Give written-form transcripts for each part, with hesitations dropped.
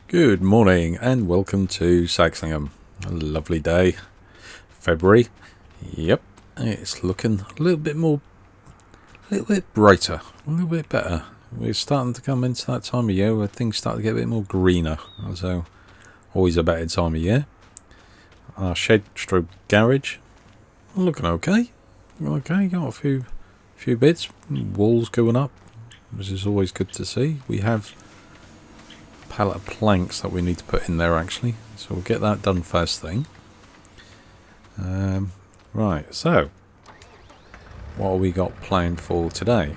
Good morning and welcome to Saxlingham. A lovely day. February. Yep. It's looking a little bit brighter, a little bit better. We're starting to come into that time of year where things start to get a bit more greener. So, always a better time of year. Our shed stroke garage. Looking okay. Got a few bits. Walls going up, which is always good to see. We have pallet of planks that we need to put in there actually, so we'll get that done first thing. Right, so what have we got planned for today?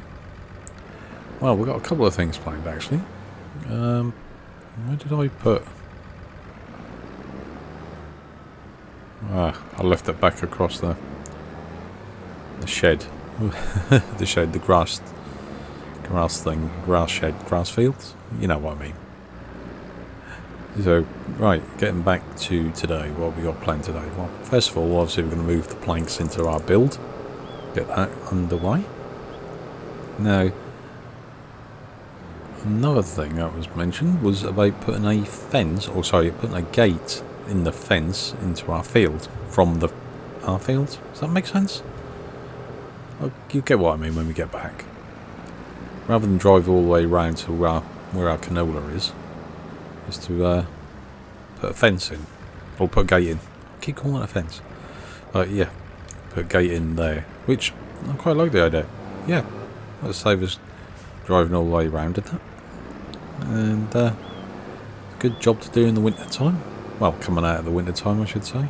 Well, we've got a couple of things planned actually. Where did I put? I left it back across the shed. The shed, the grass fields, you know what I mean. So, right, getting back to today, what have we got planned today? Well, first of all, obviously we're going to move the planks into our build, get that underway. Now, another thing that was mentioned was about putting a putting a gate in the fence into our field, from our field. Does that make sense? You get what I mean when we get back. Rather than drive all the way around to where our canola is to put a fence in, or put a gate in. I keep calling it a fence. Yeah, put a gate in there, which I quite like the idea. Yeah, that'll save us driving all the way around it. And good job to do in the winter time. Well, coming out of the winter time, I should say.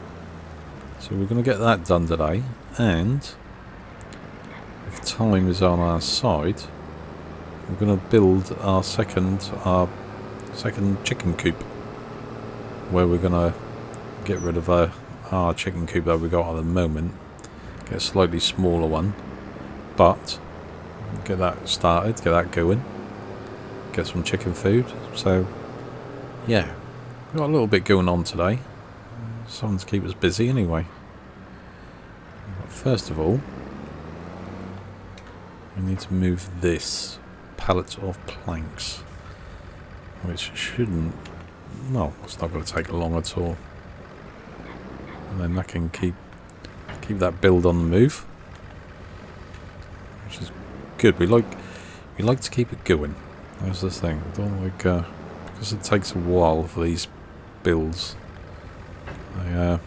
So we're going to get that done today, and if time is on our side, we're going to build our second chicken coop, where we're going to get rid of our chicken coop that we got at the moment, get a slightly smaller one, but get that started, get that going, get some chicken food. So yeah, we've got a little bit going on today, something to keep us busy anyway. But first of all, we need to move this pallet of planks, which shouldn't, well, it's not going to take long at all. And then that can keep that build on the move, which is good. We like to keep it going. That's the thing. We don't like because it takes a while for these builds. They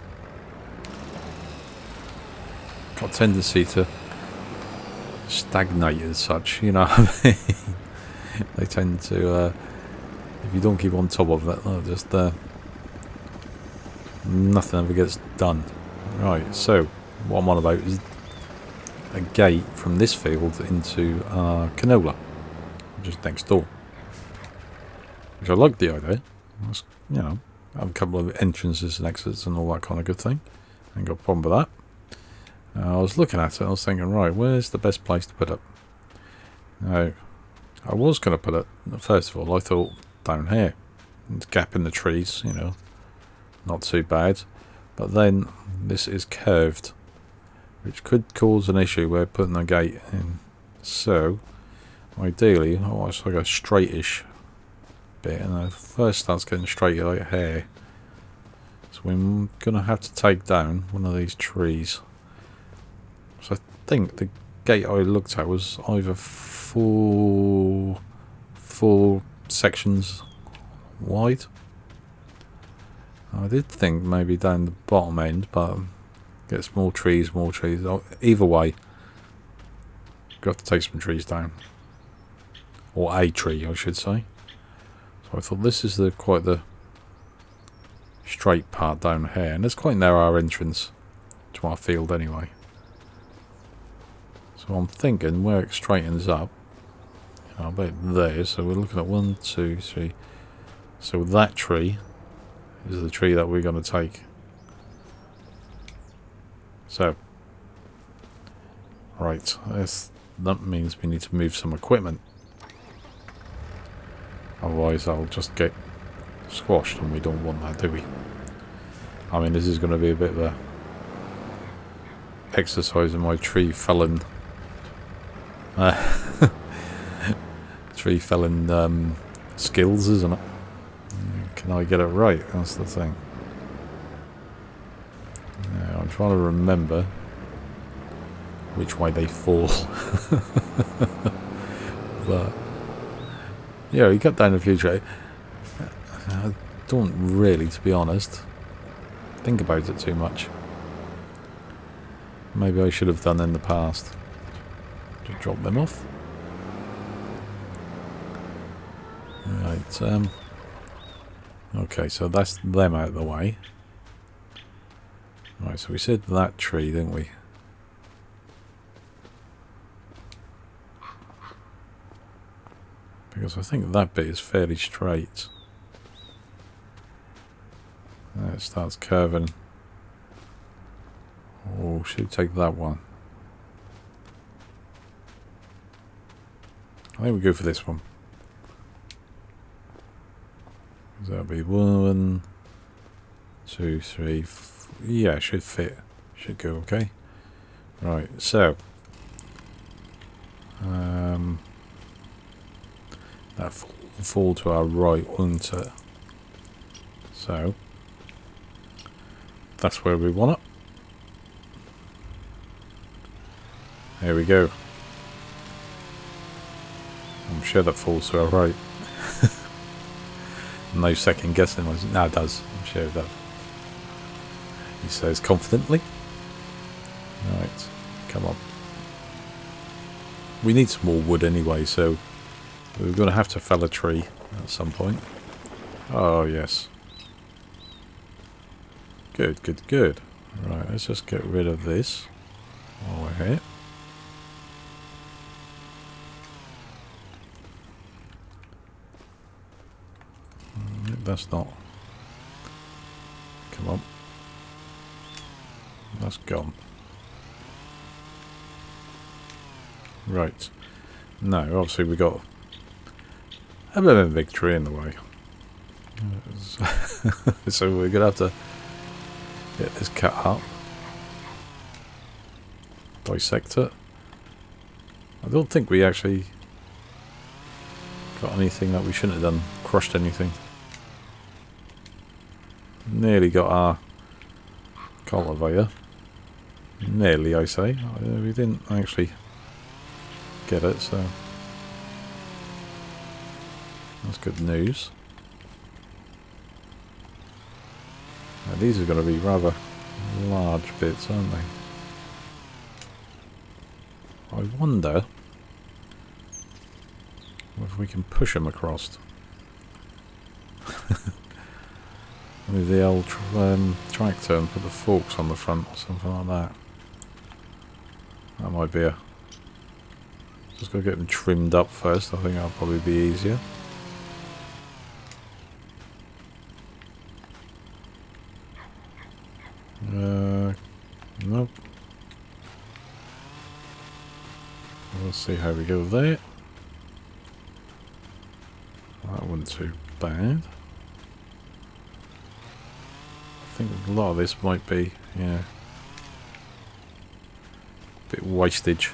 got a tendency to stagnate as such, you know what I mean? They tend to, if you don't keep on top of it, they'll just nothing ever gets done. Right, so what I'm on about is a gate from this field into our canola, which is next door. Which I like the idea. It's, you know, have a couple of entrances and exits and all that kind of good thing. Ain't got a problem with that. I was looking at it, I was thinking, right, where's the best place to put it? Now, I was going to put it, first of all, I thought down here. It's a gap in the trees, you know, not too bad. But then this is curved, which could cause an issue where putting a gate in. So, ideally, I want like a straightish bit, and it first starts getting straight like here. So we're going to have to take down one of these trees. So I think the gate I looked at was either four sections wide. I did think maybe down the bottom end, but get more trees. Either way, you've got to take some trees down, or a tree, I should say. So I thought this is quite the straight part down here, and it's quite narrow our entrance to our field anyway. So I'm thinking where it straightens up, you know, about there. So we're looking at 1, 2, 3. So that tree is the tree that we're going to take. So, right, that means we need to move some equipment. Otherwise I'll just get squashed, and we don't want that, do we? I mean, this is going to be a bit of a exercise in my tree felling skills, isn't it? Can I get it right? That's the thing. Yeah, I'm trying to remember which way they fall. But yeah, you cut down the future. I don't really, to be honest, think about it too much. Maybe I should have done in the past. To drop them off. Right. Okay, so that's them out of the way. Right, so we said that tree, didn't we? Because I think that bit is fairly straight. It starts curving. Oh, should take that one. I think we go for this one. That'll be 1, 2, 3. Yeah, should fit. Should go okay. Right, so that fall to our right, won't it? So that's where we want it. There we go. I'm sure that falls to our right. No second guessing. No, it does. I'm sure it does. He says confidently. Right, come on. We need some more wood anyway, so we're going to have to fell a tree at some point. Oh, yes. Good, good, good. Right, let's just get rid of this while we're here. That's not. Come on. That's gone. Right. No, obviously we got a bit of a big tree in the way. So we're going to have to get this cut up. Dissect it. I don't think we actually got anything that we shouldn't have done. Crushed anything. Nearly got our cultivator. Nearly, I say. We didn't actually get it, so that's good news. Now, these are going to be rather large bits, aren't they? I wonder if we can push them across. With the old tractor and put the forks on the front or something like that. That might be a... Just got to get them trimmed up first. I think that'll probably be easier. Nope. We'll see how we go there. That wasn't too bad. I think a lot of this might be, yeah, a bit wastage.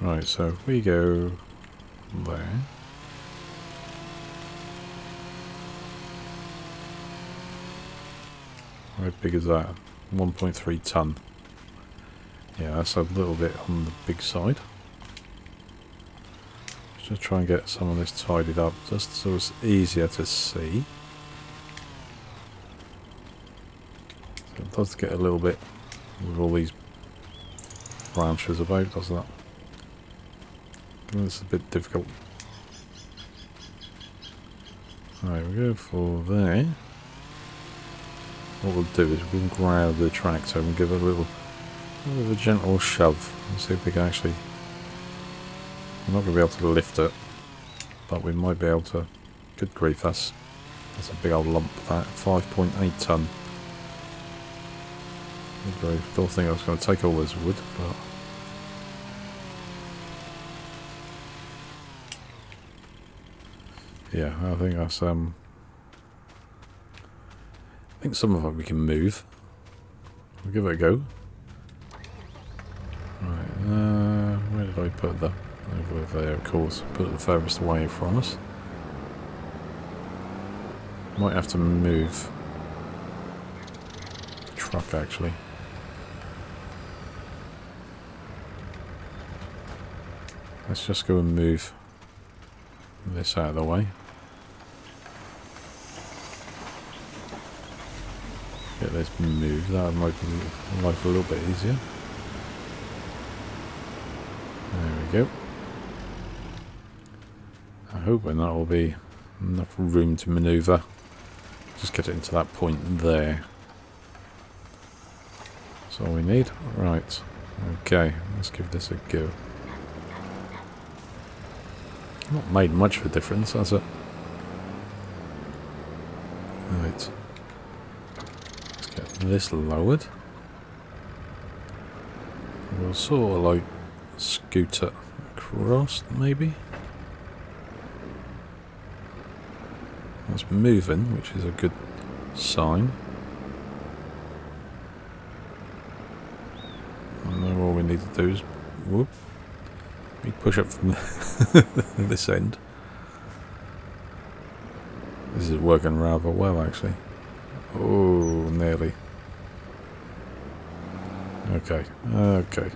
Right, so if we go there. How big is that? 1.3 ton. Yeah, that's a little bit on the big side. Just try and get some of this tidied up, just so it's easier to see. So it does get a little bit with all these branches about, doesn't it? It's a bit difficult. Alright, we'll go for there. What we'll do is we'll grab the tractor and give it a little bit of a gentle shove and see if we can actually... We're not going to be able to lift it, but we might be able to... Good grief, that's a big old lump, that 5.8 ton. Good grief, don't think I was going to take all this wood, but... Yeah, I think that's I think some of it we can move. We'll give it a go. we put the over there, of course. Put it the furthest away from us. Might have to move the truck actually. Let's just go and move this out of the way. Get this moved. That would make life a little bit easier. There we go. I'm hoping that will be enough room to manoeuvre. Just get it into that point there. That's all we need. Right. Okay, let's give this a go. Not made much of a difference, has it? Right. Let's get this lowered. We'll sort of like scoot it across, maybe. That's moving, which is a good sign. And then all we need to do is whoop. We push up from this end. This is working rather well, actually. Oh, nearly. Okay, okay.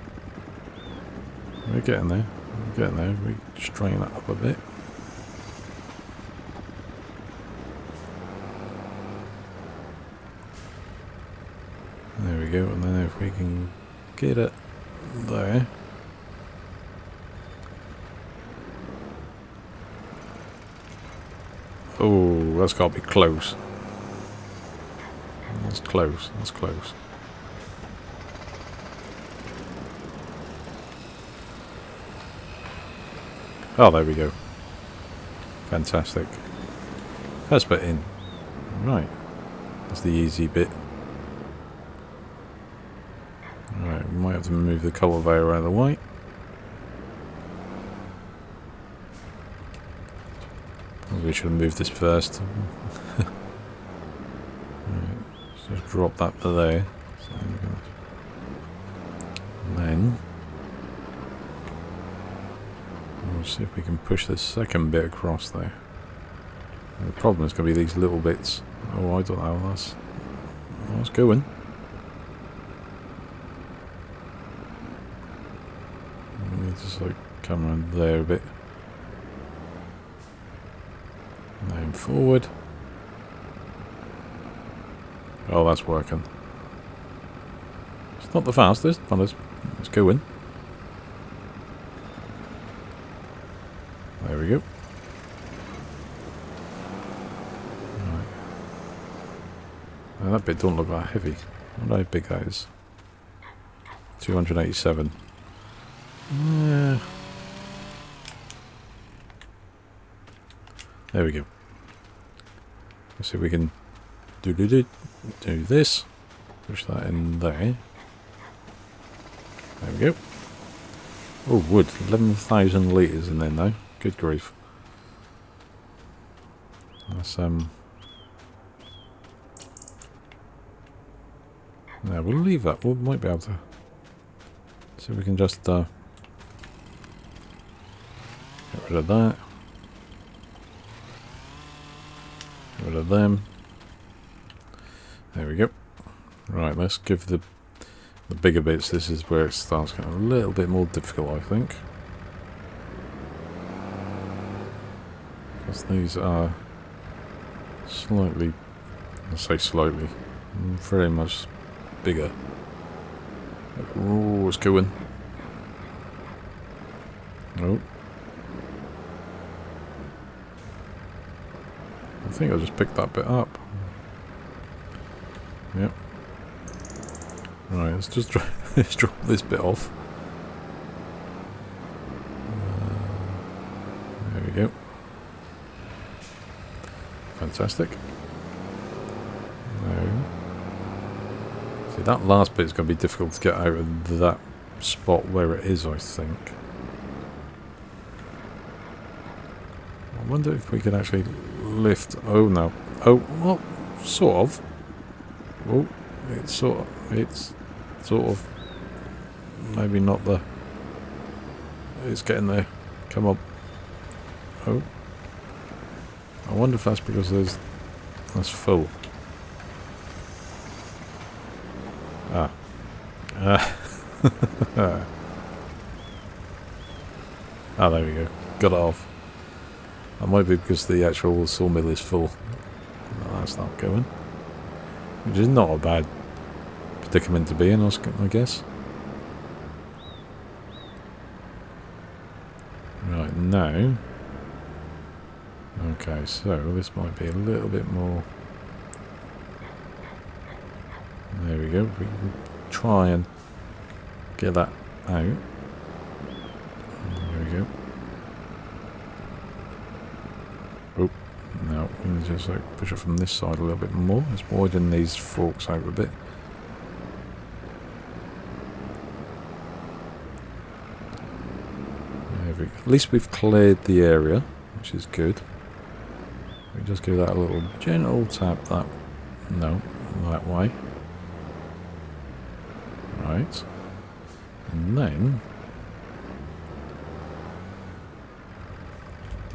We're getting there. We're getting there. We straighten that up a bit. There we go. And then if we can get it there. Oh, that's got to be close. That's close. That's close. Oh, there we go. Fantastic. First bit in. Right. That's the easy bit. Right, we might have to move the cultivator out of the way. We should have moved this first. Right, just drop that to there. And then we'll see if we can push this second bit across there. And the problem is going to be these little bits. Oh, I don't know. That's going. We need to just like come around there a bit. Now forward. Oh, that's working. It's not the fastest, but it's going. There we go. Right. Now that bit don't look that heavy. I wonder how big that is. 287. Yeah. There we go. Let's see if we can do this. Push that in there. There we go. Oh, wood. 11,000 litres in there now. Good grief. That's, yeah, we'll leave that. We might be able to see if we can just get rid of that. Get rid of them. There we go. Right, let's give the bigger bits. This is where it starts getting a little bit more difficult, I think. Because these are slightly, I'll say slightly, very much bigger. Oh, it's going. Oh. I think I'll just pick that bit up. Yep. Right, let's just let's drop this bit off. There we go. Fantastic. No. See, that last bit is going to be difficult to get out of that spot where it is, I think. I wonder if we can actually lift. Oh no. Oh, well, sort of. Oh, it's sort of. Maybe not the. It's getting there. Come on. Oh. I wonder if that's because that's full. Ah. Ah, there we go. Got it off. That might be because the actual sawmill is full. No, that's not going. Which is not a bad predicament to be in, I guess. Right, now. Okay, so this might be a little bit more. There we go. We can try and get that out. There we go. Oh, no, we can just like push it from this side a little bit more. Let's widen these forks out a bit. At least we've cleared the area, which is good. We just give that a little gentle tap. That that way. Right, and then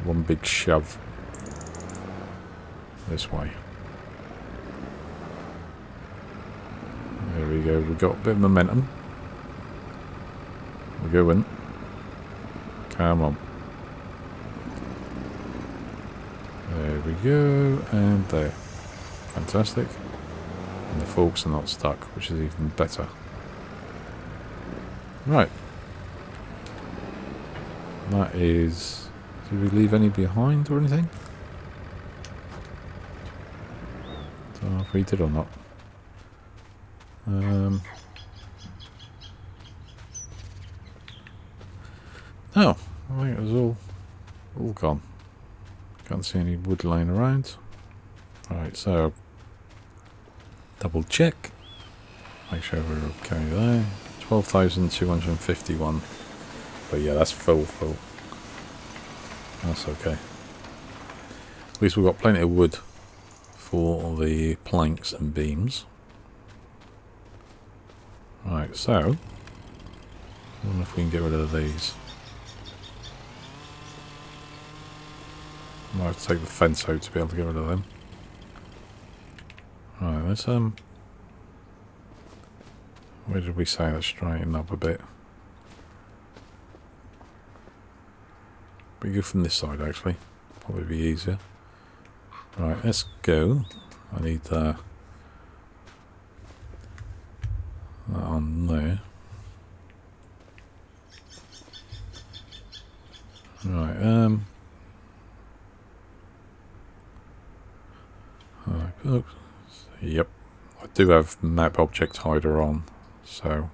one big shove this way. There we go. We've got a bit of momentum. We're going. Come on. There we go, and there. Fantastic. And the forks are not stuck, which is even better. Right. That is... Did we leave any behind or anything? Don't know if we did or not. Oh, I think it was all gone. Can't see any wood laying around. Right, so double check. Make sure we're okay there. 12,251. But yeah, that's full. That's okay. At least we've got plenty of wood for the planks and beams. Right, so I wonder if we can get rid of these. Might have to take the fence out to be able to get rid of them. Right, let's where did we say let's straighten up a bit? We go from this side actually. Probably be easier. Right, let's go. I need that on there. Right, oops. Yep, I do have map object hider on, so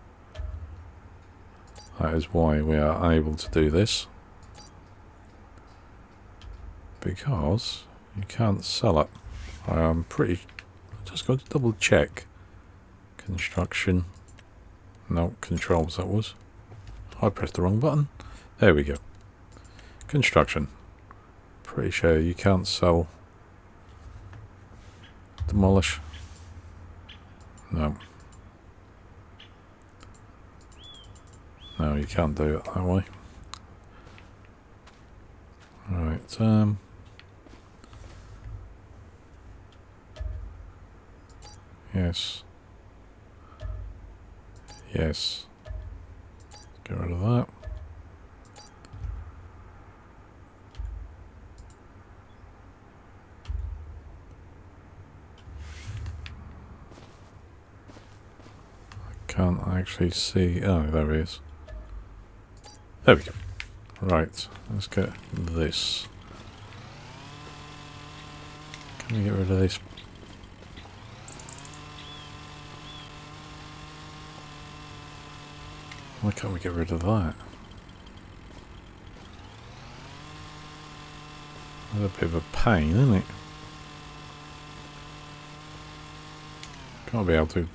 that is why we are able to do this, because you can't sell it. I'm pretty... just got to double check. Construction. No, controls that was. I pressed the wrong button. There we go. Construction. Pretty sure you can't sell... demolish. No. No, you can't do it that way. Right, yes. Yes. Get rid of that. Can't actually see... oh, there he is. There we go. Right, let's get this. Can we get rid of this? Why can't we get rid of that? That's a bit of a pain, isn't it? Can't be able to.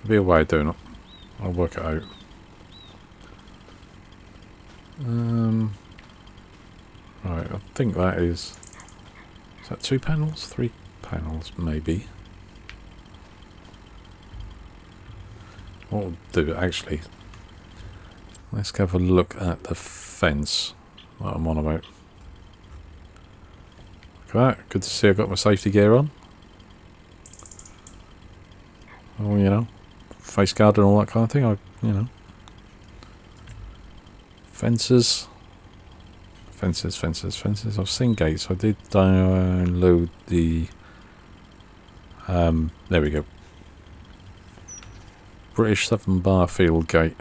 There'll be a way of doing it. I'll work it out. Right, I think that is that 2 panels? 3 panels, maybe. What we'll do, actually, let's have a look at the fence that I'm on about. Look at that. Good to see I've got my safety gear on. Oh, you know, face guard and all that kind of thing. You know, fences. I've seen gates. I did download the. There we go. British 7 bar field gate.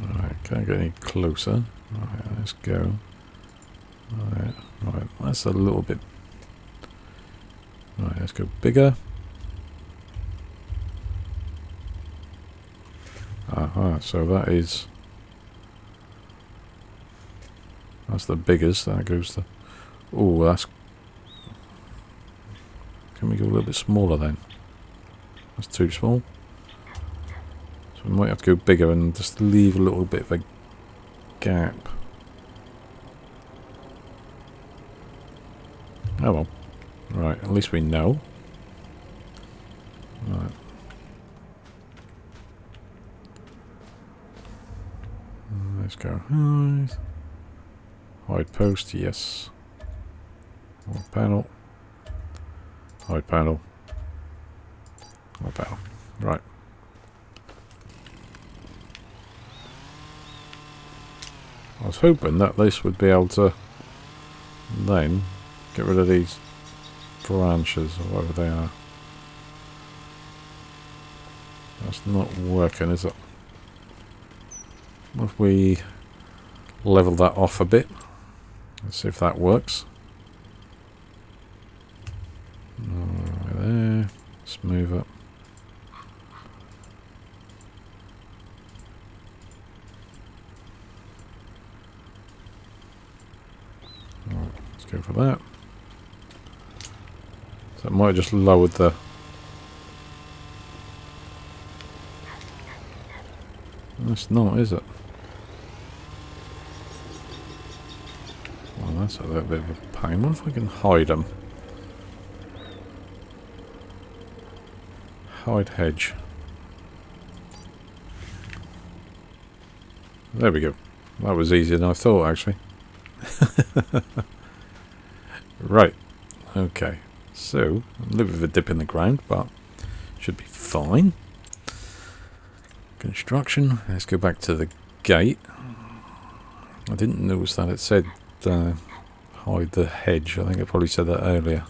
Alright, can't get any closer. Alright, let's go. Right, that's a little bit. Right, let's go bigger. Aha, so that is. That's the biggest. That goes to. Oh, that's. Can we go a little bit smaller then? That's too small. So we might have to go bigger and just leave a little bit of a gap. Oh well. Right, at least we know. Right. Let's go. Hide post, yes. Hide panel. Hide panel. Hide panel. Right. I was hoping that this would be able to then get rid of these branches or whatever they are. That's not working, is it? What if we level that off a bit? Let's see if that works. Right there. Smooth it. Right, let's go for that. So it might have just lowered the. It's not, is it? Well, that's a little bit of a pain. What if I can hide them? Hide hedge. There we go. That was easier than I thought, actually. Right. Okay. So, a little bit of a dip in the ground, but should be fine. Construction. Let's go back to the gate. I didn't notice that it said hide the hedge. I think it probably said that earlier.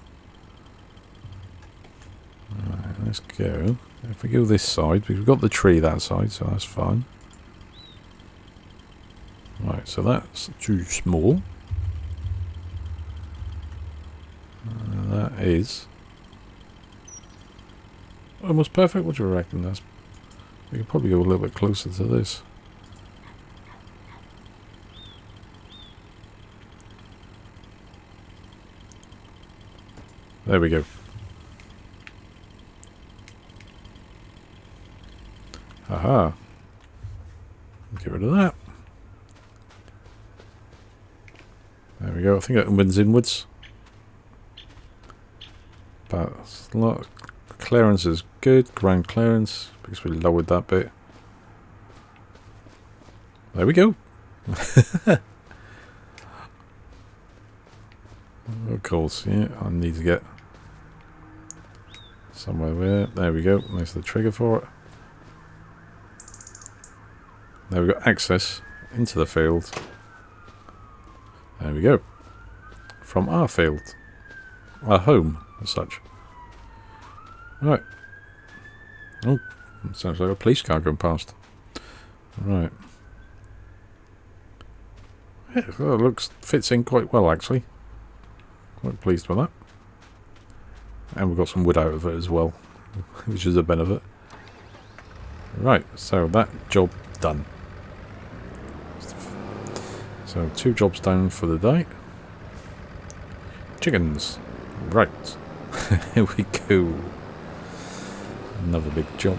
Right, let's go. If we go this side, we've got the tree that side, so that's fine. Right, so that's too small. That is almost perfect. What do you reckon? That's. We could probably go a little bit closer to this. There we go. Aha. Get rid of that. There we go. I think it opens inwards. But a lot of clearance is good. Ground clearance, because we lowered that bit. There we go. Of course, yeah. I need to get somewhere where. There we go. There's the trigger for it. There we go. Access into the field. There we go. From our field. Our home, as such. Right. Oh, sounds like a police car going past. Right. Yeah, well, fits in quite well, actually. Quite pleased with that. And we've got some wood out of it as well, which is a benefit. Right, so that job done. So 2 jobs down for the day. Chickens. Right. Here we go. Another big job.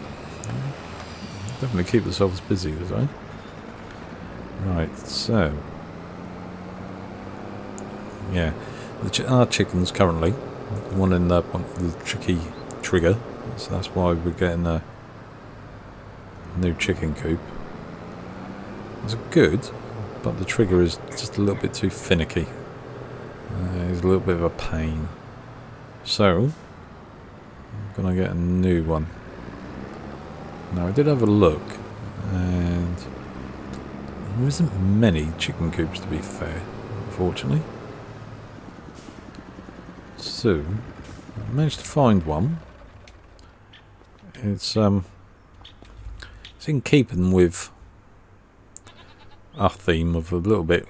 Definitely keep themselves busy this way. Right, so. Yeah. Our chickens currently. One in the tricky trigger. So that's why we're getting new chicken coop. It's good, but the trigger is just a little bit too finicky. It's a little bit of a pain. So, I'm going to get a new one. Now, I did have a look, and there isn't many chicken coops, to be fair, unfortunately. So, I managed to find one. It's in keeping with our theme of a little bit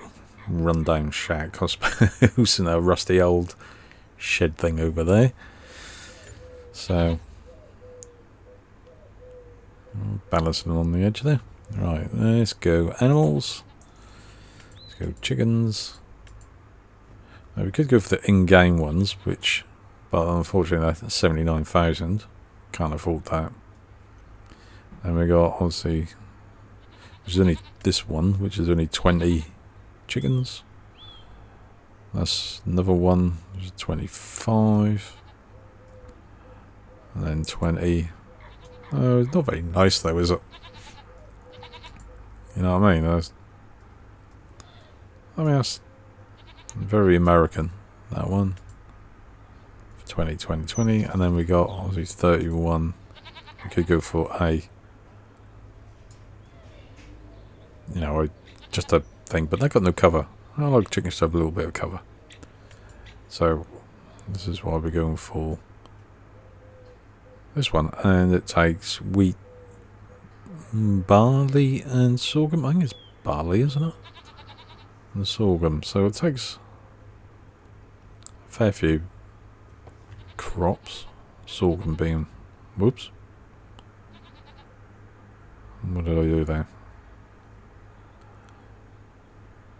run-down shack, I suppose, and a rusty old shed thing over there. So, balancing on the edge there. Right, let's go animals. Let's go chickens. Now, we could go for the in-game ones, but unfortunately that's 79,000. Can't afford that. And we got, obviously, there's only this one, which is only 20 chickens. That's another one, there's 25. And then 20. Oh, it's not very nice though, is it? You know what I mean? That's very American, that one. 20, 20, 20. And then we got, obviously, 31. We could go for just a thing, but they got no cover. I like chickens to have a little bit of cover. So, this is why we're going for this one. And it takes wheat, barley, and sorghum. I think it's barley, isn't it? And sorghum. So it takes a fair few crops. Sorghum being... Whoops. What did I do there?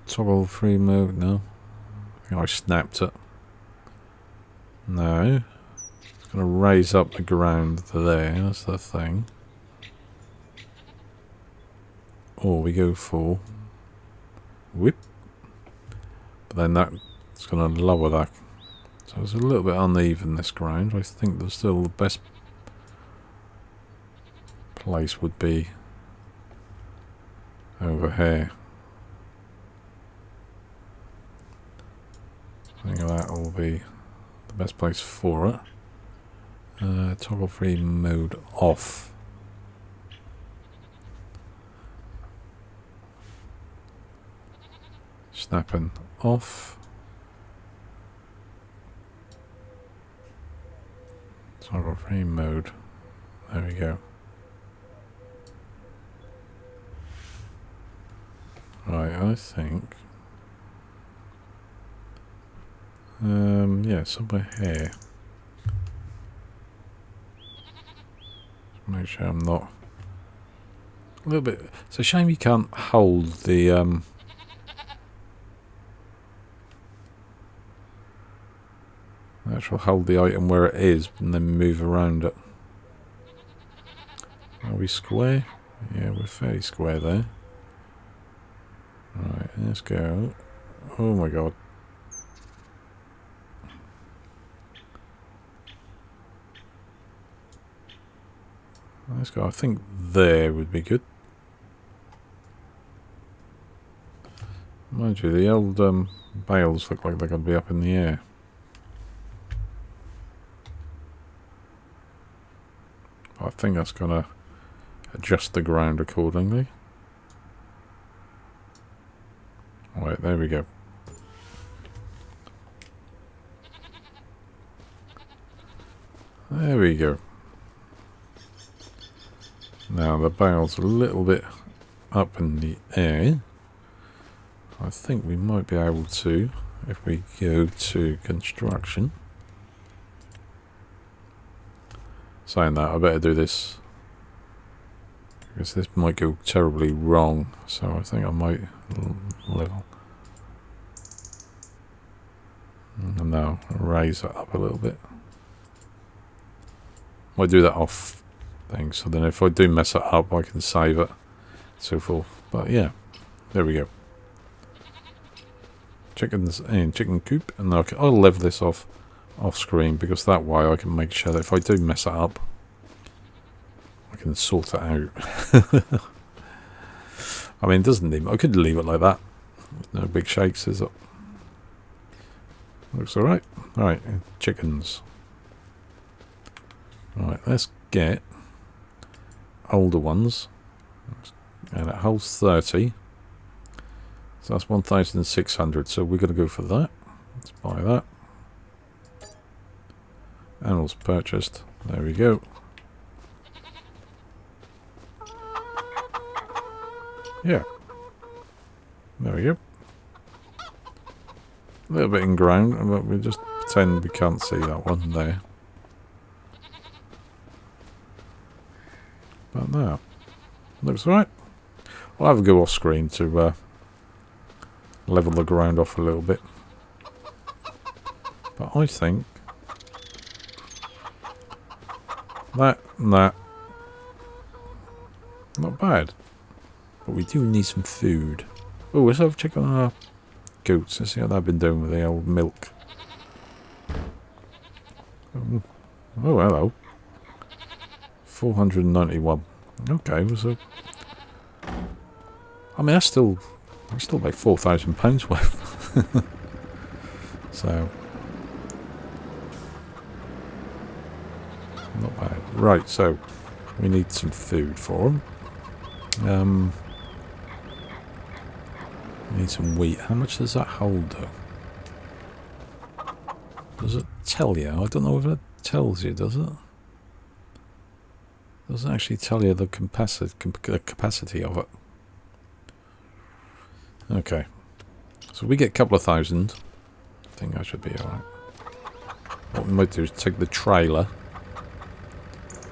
Toggle free mode, no. I think I snapped it. No. It's going to raise up the ground there, that's the thing. Or we go for whip. But then that's going to lower that. So it's a little bit uneven, this ground. I think there's still the best place would be over here. I think that will be the best place for it. Toggle free mode off. Snapping off. Toggle free mode. There we go. Right, I think. Yeah, somewhere here. Make sure I'm not a little bit. It's a shame you can't hold the actual hold the item where it is and then move around it. Are we square? Yeah, we're fairly square there. Right, let's go. Oh my god. Let's go. I think there would be good. Mind you, the old bales look like they're going to be up in the air. I think that's going to adjust the ground accordingly. Right, there we go. There we go. Now the bale's a little bit up in the air. I think we might be able to, if we go to construction. Saying that, I better do this, because this might go terribly wrong. So I think I might level. And now raise it up a little bit. Might do that off thing, so then if I do mess it up, I can save it, so forth. But yeah, there we go. Chickens in chicken coop, and I'll level this off screen, because that way I can make sure that if I do mess it up, I can sort it out. I mean, it doesn't need... I could leave it like that. No big shakes, is it? Looks alright. Alright, chickens. Right, let's get older ones. And it holds 30. So that's 1,600. So we're going to go for that. Let's buy that. Animals purchased. There we go. Yeah. There we go. A little bit in ground, but we just pretend we can't see that one there. But no. Looks right. I'll have a go off screen to level the ground off a little bit. But I think that and that, not bad. But we do need some food. Oh, let's have a check on our goats. Let's see how they've been doing with the old milk. Oh, hello. 491. Okay, so I mean, that's still like £4,000 worth. So not bad. Right, so we need some food for them. We need some wheat. How much does that hold, though? Does it tell you? I don't know if it tells you, does it? Doesn't actually tell you the capacity of it. Okay. So we get a couple of thousand. I think that should be alright. What we might do is take the trailer.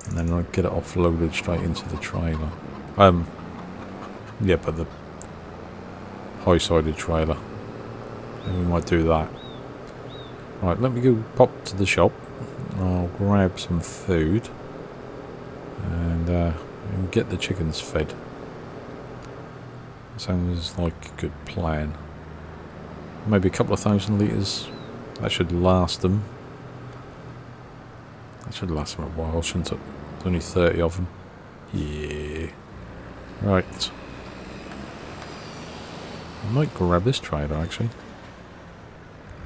And then I'll get it offloaded straight into the trailer. Yeah, but the high-sided trailer. And we might do that. Right, let me go pop to the shop. I'll grab some food. And get the chickens fed. Sounds like a good plan. Maybe a couple of thousand litres. That should last them. That should last them a while, shouldn't it? There's only 30 of them. Yeah. Right. I might grab this trailer, actually.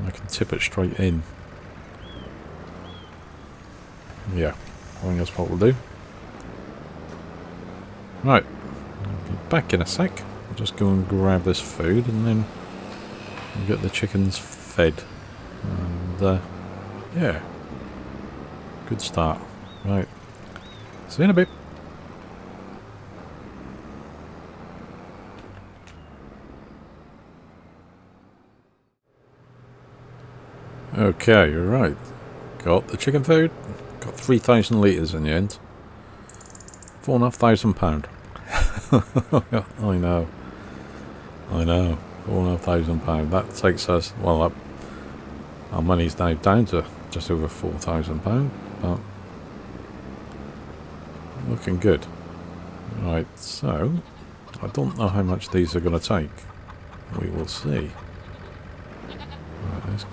I can tip it straight in. Yeah. I think that's what we'll do. Right. I'll be back in a sec. I'll just go and grab this food and then we'll get the chickens fed. And, yeah. Good start. Right. See you in a bit. Okay, right. Got the chicken food. Got 3,000 litres in the end. £4,500. I know. £4,500. That takes us, well, our money's now down to just over £4,000, but looking good. Right, so I don't know how much these are going to take. We will see. Right,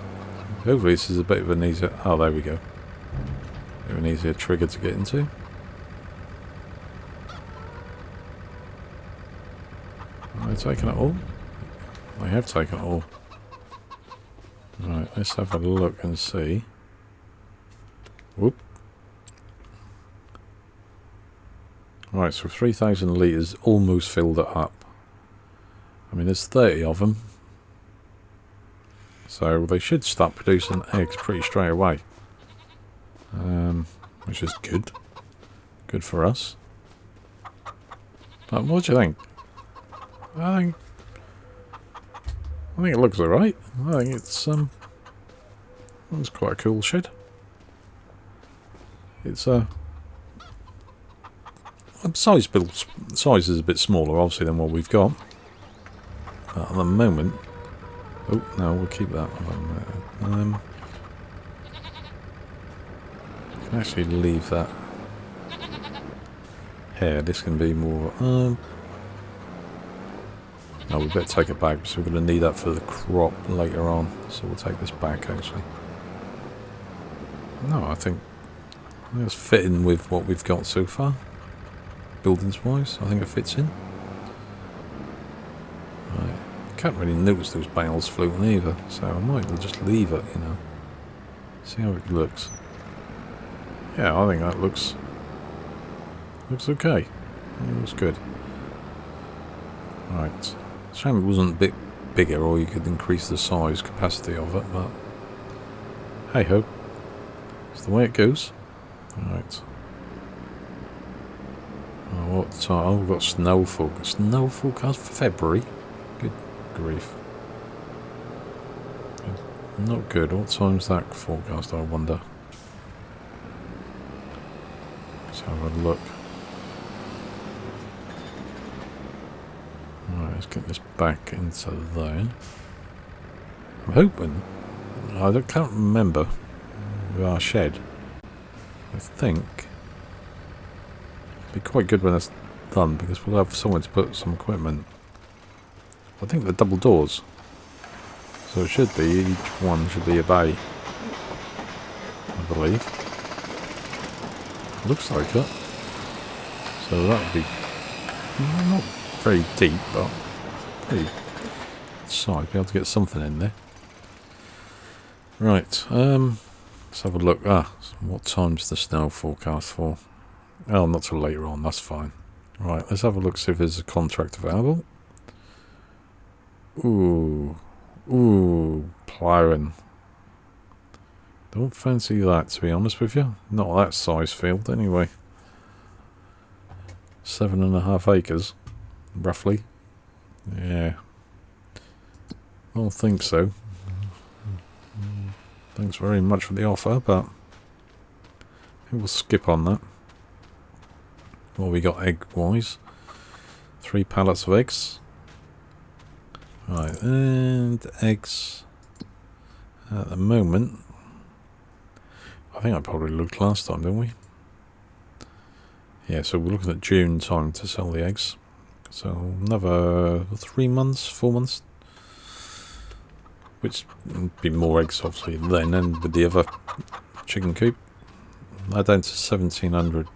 hopefully this is a bit of an easier... Oh, there we go. Bit of an easier trigger to get into. Have they taken it all? They have taken it all. Right, let's have a look and see. Whoop. Right, so 3,000 litres almost filled it up. I mean, there's 30 of them. So they should start producing eggs pretty straight away. Which is good. Good for us. But what do you think? I think it looks alright. I think it's quite a cool shed. It's size is a bit smaller obviously than what we've got. But at the moment, oh no, we'll keep that one. Can actually leave that here. This can be more. No, we better take it back because we're going to need that for the crop later on. So we'll take this back actually. No, I think it's fitting with what we've got so far. buildings wise. I think it fits in. Right. Can't really notice those bales floating either, so I might as well just leave it, you know. See how it looks. Yeah, I think that looks okay. It looks good. Right. Shame it wasn't a bit bigger, or you could increase the size capacity of it, but hey ho. It's the way it goes. Right. Oh, what time? Oh, we've got snow forecast for February. Good grief. Not good. What time's that forecast, I wonder? Let's have a look. Alright, let's get this back into there. I'm hoping... I can't remember with our shed. I think it'd be quite good when it's done, because we'll have somewhere to put some equipment. I think they're double doors. So it should be, each one should be a bay, I believe. Looks like it. So that would be not very deep, but pretty size. Be able to get something in there. Right, let's have a look. What time's the snow forecast for? Oh, not till later on, that's fine. Right, let's have a look, see if there's a contract available. Ooh, ploughing. Don't fancy that, to be honest with you. Not that size field, anyway. 7.5 acres, roughly. Yeah. I don't think so. Thanks very much for the offer, but I think we'll skip on that. What we got egg-wise? 3 pallets of eggs. Right, and eggs at the moment, I think I probably looked last time, didn't we? Yeah, so we're looking at June time to sell the eggs. So another 3 months, 4 months, which would be more eggs obviously then, and with the other chicken coop. They're down to 1,700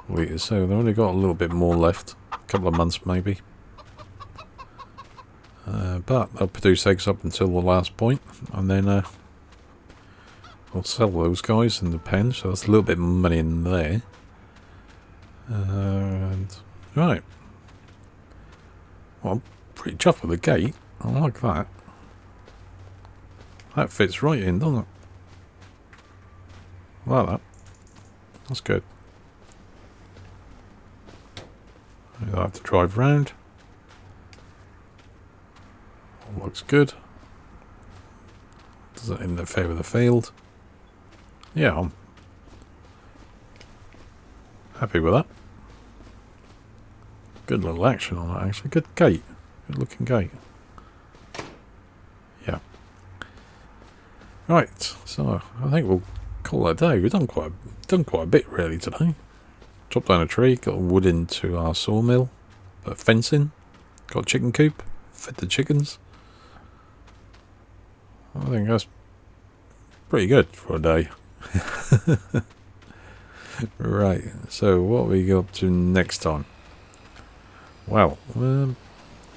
litres, so they've only got a little bit more left, a couple of months maybe. But they'll produce eggs up until the last point, and then we'll sell those guys in the pen, so that's a little bit of money in there. And right, well, I'm pretty chuffed with the gate. I like that. That fits right in, doesn't it? I like that. That's good. I'll have to drive round. Looks good. Does it interfere with the field? Yeah, I'm happy with that. Good little action on that, actually. Good gate. Good looking gate. Yeah. Right, so I think we'll call that a day. We've done quite a bit really today. Chopped down a tree, got wood into our sawmill, put fencing, got a chicken coop, fed the chickens. I think that's pretty good for a day. Right, so what we go up to next time? Well, let's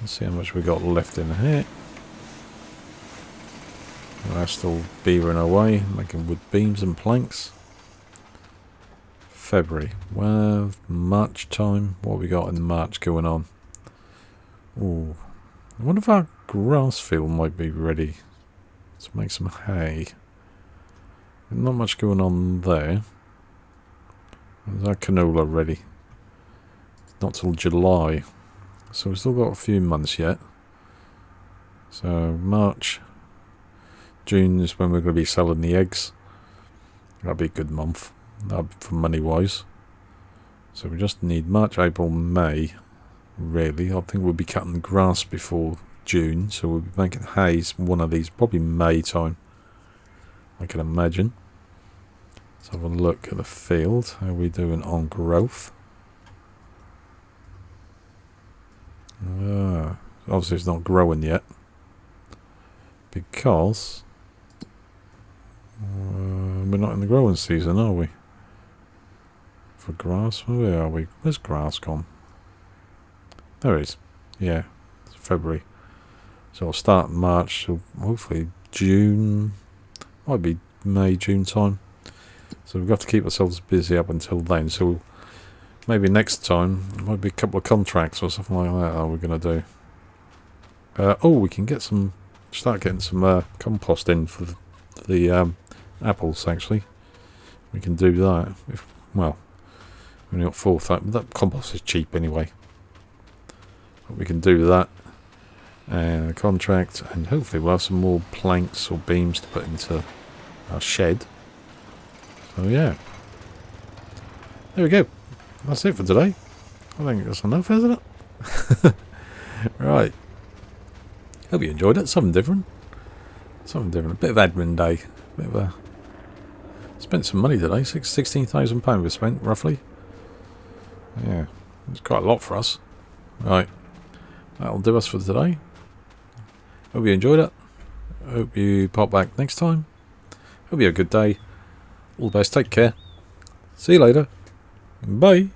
see how much we got left in here. We're still beavering away, making wood beams and planks. February, well, March time. What we got in March going on? Ooh, I wonder if our grass field might be ready to make some hay. Not much going on there. Is our canola ready? Not till July, so we've still got a few months yet. So March, June is when we're going to be selling the eggs. That'll be a good month for money wise. So we just need March, April, May. Really, I think we'll be cutting grass before June, so we'll be making hay one of these, probably May time, I can imagine. Let's have a look at the field. How are we doing on growth? Obviously it's not growing yet, because we're not in the growing season, are we? for grass. Where are we? Where's grass gone? There it is. Yeah, it's February. So I'll start March, so hopefully June. Might be May, June time. So we've got to keep ourselves busy up until then. So maybe next time, might be a couple of contracts or something like that we're going to do. Oh, we can get some, start getting some compost in for the apples, actually. We can do that. Well, we're not forth that, but that compost is cheap anyway. But we can do that. And a contract, and hopefully we'll have some more planks or beams to put into our shed. So yeah. There we go. That's it for today. I think that's enough, isn't it? Right. Hope you enjoyed it. Something different. Something different. A bit of admin day. A bit of a... Spent some money today. £16,000 we spent, roughly. Yeah. It's quite a lot for us. Right. That'll do us for today. Hope you enjoyed it. Hope you pop back next time. Hope you have a good day. All the best. Take care. See you later. Bye.